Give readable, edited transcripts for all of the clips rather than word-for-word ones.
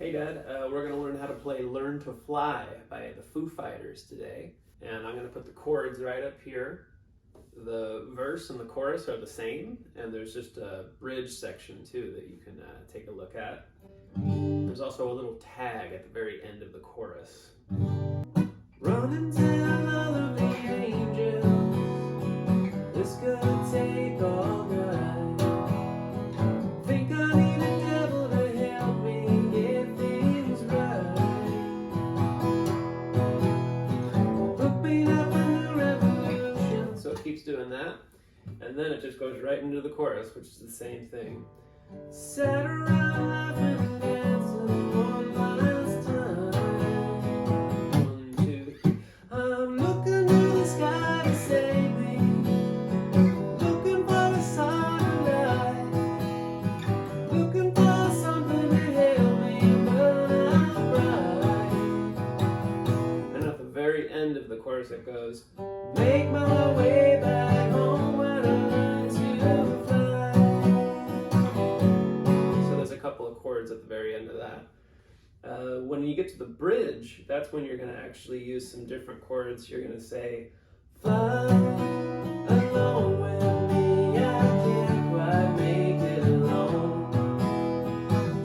Hey Dad, we're going to learn how to play Learn to Fly by the Foo Fighters today. And I'm going to put the chords right up here. The verse and the chorus are the same, and there's just a bridge section too that you can take a look at. There's also a little tag at the very end of the chorus. Run and tell all of the angels, this could take all night. Think I need a devil to help me get things right. Hook me up a new revolution. So it keeps doing that, and then it just goes right into the chorus, which is the same thing. Sat around laughing and dancing one last time. 1, 2, 3. I'm looking to the sky to save me, looking for a sign of light, looking for something to help me burn out bright. And at the very end of the chorus it goes, make my way back home when I learn to fly. So there's a couple of chords at the very end of that. When you get to the bridge, that's when you're going to actually use some different chords. You're going to say, fly along with me, I can't quite make it alone.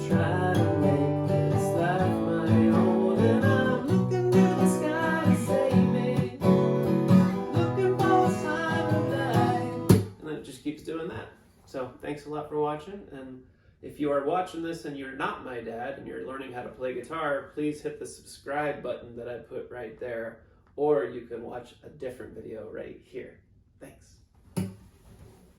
Try to make this life my own, and I'm looking to the sky to save me, looking for a sign of light. And then it just keeps doing that. So thanks a lot for watching, and if you are watching this and you're not my dad and you're learning how to play guitar, please hit the subscribe button that I put right there, or you can watch a different video right here. Thanks.